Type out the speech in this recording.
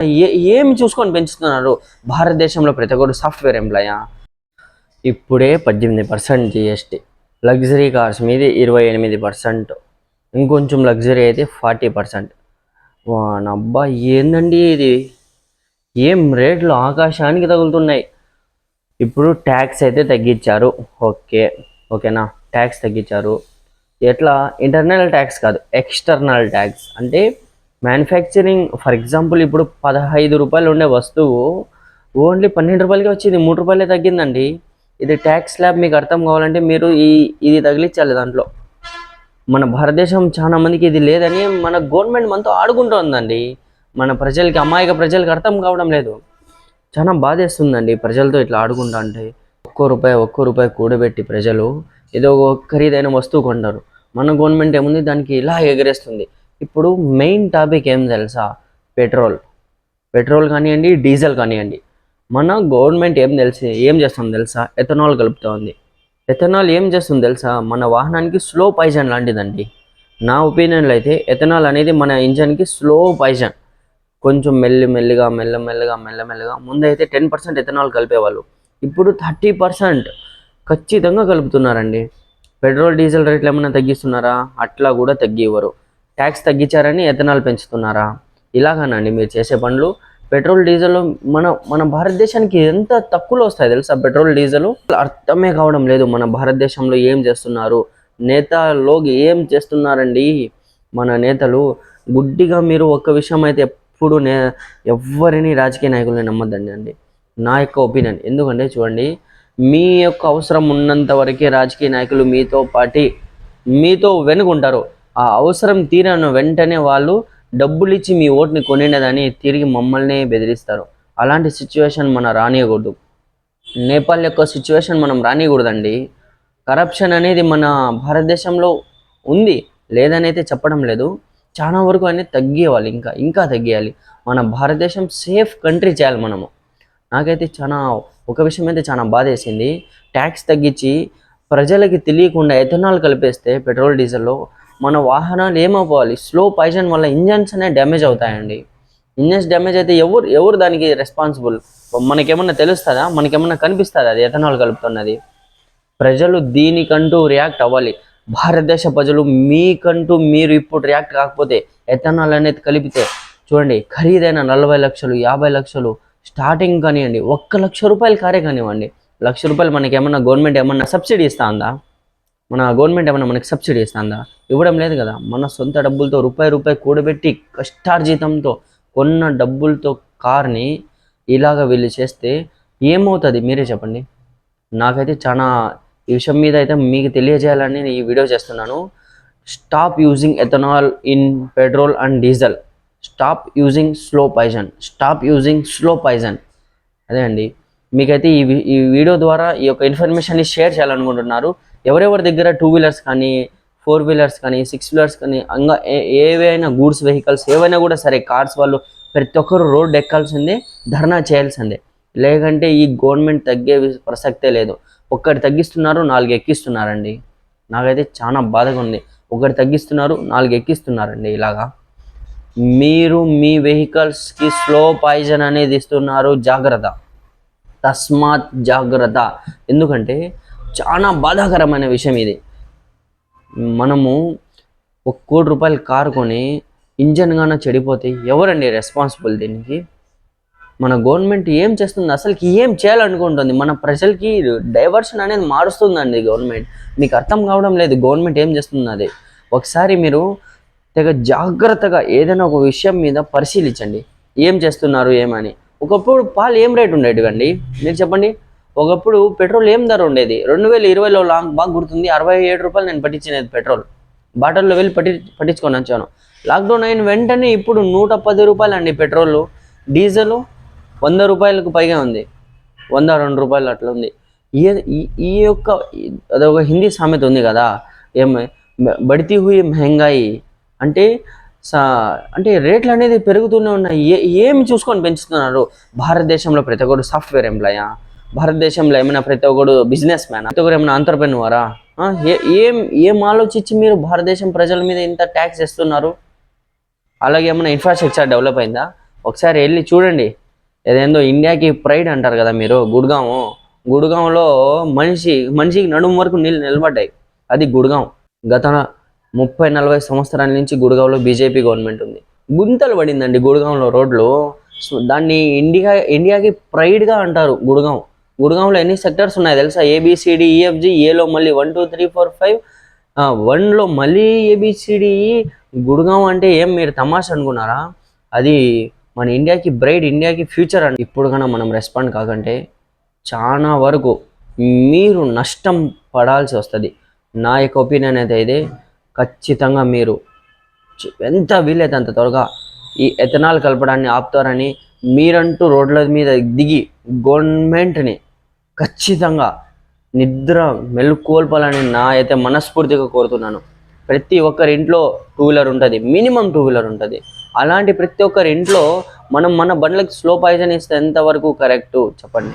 ఏమి చూసుకొని పెంచుతున్నారు? భారతదేశంలో ప్రతి ఒక్కరు సాఫ్ట్వేర్ ఎంప్లాయా? ఇప్పుడే 18% జిఎస్టీ, లగ్జరీ కార్స్ మీద 28%, ఇంకొంచెం లగ్జరీ అయితే 40%. వానబ్బా ఏందండి ఇది? ఏం రేట్లు ఆకాశానికి తగులుతున్నాయి. ఇప్పుడు ట్యాక్స్ అయితే తగ్గించారు. ఓకేనా, ట్యాక్స్ తగ్గించారు. ఎట్లా? ఇంటర్నల్ ట్యాక్స్ కాదు, ఎక్స్టర్నల్ ట్యాక్స్. అంటే మ్యానుఫ్యాక్చరింగ్, ఫర్ ఎగ్జాంపుల్ ఇప్పుడు 15 రూపాయలు ఉండే వస్తువు ఓన్లీ 12 రూపాయలకే వచ్చింది, 3 రూపాయలే తగ్గిందండి. ఇది ట్యాక్స్ స్లాబ్. మీకు అర్థం కావాలంటే మీరు ఇది తగిలించాలి దాంట్లో. మన భారతదేశం చాలా మందికి ఇది లేదని మన గవర్నమెంట్ మనతో ఆడుకుంటుందండి. మన ప్రజలకి, అమాయక ప్రజలకి అర్థం కావడం లేదు. చాలా బాధేస్తుందండి ప్రజలతో ఇట్లా ఆడుకుంటా అంటే. ఒక్కో రూపాయి కూడబెట్టి ప్రజలు ఏదో ఖరీదైన వస్తువు కొంటారు. మన గవర్నమెంట్ ఏముంది, దానికి ఇలా ఎగరేస్తుంది. ఇప్పుడు మెయిన్ టాపిక్ ఏం తెలుసా? పెట్రోల్ కానివ్వండి, డీజిల్ కానివ్వండి. మన గవర్నమెంట్ ఏం చేస్తుంది తెలుసా? ఎథనాల్ కలుపుతూ ఉంది. ఎథనాల్ ఏం చేస్తుంది తెలుసా? మన వాహనానికి స్లో పాయిజన్ లాంటిదండి. నా ఒపీనియన్లో అయితే ఎథనాల్ అనేది మన ఇంజన్కి స్లో పాయిజన్. కొంచెం మెల్లమెల్లగా ముందైతే 10% ఎథనాల్ కలిపేవాళ్ళు, ఇప్పుడు 30% ఖచ్చితంగా కలుపుతున్నారండి. పెట్రోల్ డీజిల్ రేట్లు ఏమైనా తగ్గిస్తున్నారా? అట్లా కూడా తగ్గివ్వరు. Tax తగ్గించారని ethanol పెంచుతున్నారా? ఇలాగానండి మీరు చేసే పనులు. పెట్రోల్ డీజిల్ మన భారతదేశానికి ఎంత తక్కువలో వస్తాయి తెలుసా? పెట్రోల్ డీజిల్ అర్థమే కావడం లేదు. మన భారతదేశంలో ఏం చేస్తున్నారు? నేతలోకి ఏం చేస్తున్నారండి మన నేతలు? గుడ్డిగా మీరు ఒక్క విషయం అయితే ఎప్పుడు ఎవరిని రాజకీయ నాయకులని నమ్మద్దండి అండి, నా యొక్క ఒపీనియన్. ఎందుకంటే చూడండి, మీ యొక్క అవసరం ఉన్నంత వరకే రాజకీయ నాయకులు మీతో వెనుకుంటారు. ఆ అవసరం తీరిన వెంటనే వాళ్ళు డబ్బులు ఇచ్చి మీ ఓటుని కొనిండదని తిరిగి మమ్మల్ని బెదిరిస్తారు. అలాంటి సిచ్యువేషన్ మనం రానియకూడదు. నేపాల్ యొక్క సిచ్యువేషన్ మనం రానియకూడదండి. కరప్షన్ అనేది మన భారతదేశంలో ఉంది, లేదని అయితే చెప్పడం లేదు. చాలా వరకు అనేది తగ్గివ్వాలి, ఇంకా తగ్గియాలి. మన భారతదేశం సేఫ్ కంట్రీ చేయాలి మనము. నాకైతే ఒక విషయం అయితే చాలా బాధ వేసింది. ట్యాక్స్ తగ్గించి ప్రజలకి తెలియకుండా ఎథనాల్ కలిపేస్తే పెట్రోల్ డీజిల్లో మన వాహనాలు ఏమైపోవాలి? స్లో పాయిజన్ వల్ల ఇంజన్స్ అనేవి డ్యామేజ్ అవుతాయండి. ఇంజన్స్ డ్యామేజ్ అయితే ఎవరు దానికి రెస్పాన్సిబుల్? మనకేమన్నా తెలుస్తుందా? మనకేమన్నా కనిపిస్తుందా అది ఎథనాల్ కలుపుతున్నది? ప్రజలు దీనికంటూ రియాక్ట్ అవ్వాలి. భారతదేశ ప్రజలు మీరు ఇప్పుడు రియాక్ట్ కాకపోతే, ఎథనాల్ అనేది కలిపితే చూడండి, ఖరీదైన 40 లక్షలు 50 లక్షలు స్టార్టింగ్ కానివ్వండి, 1 లక్ష రూపాయల కారే కానివ్వండి. 1 లక్ష రూపాయలు మనకి ఏమన్నా గవర్నమెంట్ ఏమన్నా సబ్సిడీ ఇస్తుందా? మన గవర్నమెంట్ ఏమన్నా మనకి సబ్సిడీ ఇస్తుందా? ఇవ్వడం లేదు కదా. మన సొంత డబ్బులతో రూపాయి కూడబెట్టి కష్టార్జితంతో కొన్న డబ్బులతో కార్ని ఇలాగ వీళ్ళు చేస్తే ఏమవుతుంది? మీరే చెప్పండి. నాకైతే ఈ విషయం మీద అయితే మీకు తెలియజేయాలని నేను ఈ వీడియో చేస్తున్నాను. Stop using ethanol in petrol and diesel. Stop using slow poison. అదే అండి, మీకైతే ఈ వీడియో ద్వారా ఈ యొక్క ఇన్ఫర్మేషన్ని షేర్ చేయాలనుకుంటున్నారు. ఎవరెవరి దగ్గర 2 వీలర్స్ కానీ, 4 వీలర్స్ కానీ, 6 వీలర్స్ కానీ, ఇంకా ఏవైనా గూడ్స్ వెహికల్స్ ఏవైనా కూడా సరే, కార్స్ వాళ్ళు ప్రతి ఒక్కరు రోడ్డు ఎక్కాల్సిందే, ధర్నా చేయాల్సిందే. లేకంటే ఈ గవర్నమెంట్ తగ్గే ప్రసక్తే లేదు. ఒక్కటి తగ్గిస్తున్నారు, 4 ఎక్కిస్తున్నారండి. నాకైతే చాలా బాధగా ఉంది. ఒకటి తగ్గిస్తున్నారు, 4 ఎక్కిస్తున్నారండి. ఇలాగా మీరు మీ వెహికల్స్కి స్లో పాయిజన్ అనేది ఇస్తున్నారు. జాగ్రత్త, తస్మాత్ జాగ్రత్త. ఎందుకంటే చాలా బాధాకరమైన విషయం ఇది. మనము 1 కోటి రూపాయల కారు కొని ఇంజన్ గాన చెడిపోతే ఎవరండి రెస్పాన్సిబుల్ దీనికి? మన గవర్నమెంట్ ఏం చేస్తుంది? అసలుకి ఏం చేయాలనుకుంటుంది? మన ప్రజలకి డైవర్షన్ అనేది మారుస్తుందండి గవర్నమెంట్. మీకు అర్థం కావడం లేదు గవర్నమెంట్ ఏం చేస్తుంది. ఒకసారి మీరు జాగ్రత్తగా ఏదైనా ఒక విషయం మీద పరిశీలించండి, ఏం చేస్తున్నారు ఏమని. ఒకప్పుడు పాలు ఏం రేటు ఉండేటివండి మీరు చెప్పండి? ఒకప్పుడు పెట్రోల్ ఏం ధర ఉండేది? 2020లో బాగా గుర్తుంది, 67 రూపాయలు నేను పట్టించినది పెట్రోల్. బాటిల్లో వెళ్ళి పట్టించుకొని వచ్చాను. లాక్డౌన్ అయిన వెంటనే ఇప్పుడు 110 రూపాయలు అండి పెట్రోల్. డీజిల్ 100 రూపాయలకు పైగా ఉంది, 102 రూపాయలు అట్లా ఉంది. ఈ యొక్క అదొక హిందీ సామెత ఉంది కదా, బడితీ హుయి మహంగాయి అంటే రేట్లు అనేది పెరుగుతూనే ఉన్నాయి. ఏమి చూసుకొని పెంచుతున్నారు? భారతదేశంలో ప్రతి ఒక్కరు సాఫ్ట్వేర్ ఎంప్లాయా? భారతదేశంలో ఏమైనా ప్రతి ఒక్కరు బిజినెస్ మ్యాన్? ప్రతి ఒక్కరు ఏమైనా ఆంటర్‌ప్రెన్యూరా? ఏం ఆలోచించి మీరు భారతదేశం ప్రజల మీద ఇంత ట్యాక్స్ వేస్తున్నారు? అలాగే ఏమైనా ఇన్ఫ్రాస్ట్రక్చర్ డెవలప్ అయిందా? ఒకసారి వెళ్ళి చూడండి. ఏదేందో ఇండియాకి ప్రైడ్ అంటారు కదా మీరు, గుడ్గాంలో మనిషికి నడుము వరకు నీళ్ళు నిలబడ్డాయి. అది గుడ్గాం. గత 30-40 సంవత్సరాల నుంచి గుడ్గాంలో బీజేపీ గవర్నమెంట్ ఉంది. గుంతలు పడిందండి గుడ్గాంలో రోడ్లు. సో దాన్ని ఇండియాకి ప్రైడ్గా అంటారు గుడ్గాంలో ఎన్ని సెక్టర్స్ ఉన్నాయి తెలుసా? ABCDEFG, ఏలో మళ్ళీ 1 2 3 4 5, 1లో మళ్ళీ ABCDE. గుడ్గాం అంటే ఏం మీరు తమాషా అనుకున్నారా? అది మన ఇండియాకి బ్రైడ్, ఇండియాకి ఫ్యూచర్ అండి. ఇప్పుడు కన్నా మనం రెస్పాండ్ కాకంటే చాలా వరకు మీరు నష్టం పడాల్సి వస్తుంది. నా యొక్క ఒపీనియన్ అయితే ఇదే. ఖచ్చితంగా మీరు ఎంత వీలైతే అంత త్వరగా ఈ ఎథనాల్ కలపడాన్ని ఆపుతారని మీరంటూ రోడ్ల మీద దిగి గవర్నమెంట్ని ఖచ్చితంగా మెలుకోల్పాలని నా అయితే మనస్ఫూర్తిగా కోరుతున్నాను. ప్రతి ఒక్కరి ఇంట్లో 2 వీలర్ ఉంటుంది, మినిమం 2 వీలర్ ఉంటుంది. అలాంటి ప్రతి ఒక్కరి ఇంట్లో మనం మన బండ్లకి స్లో పాయిజన్ ఇస్తే ఎంతవరకు కరెక్టు చెప్పండి.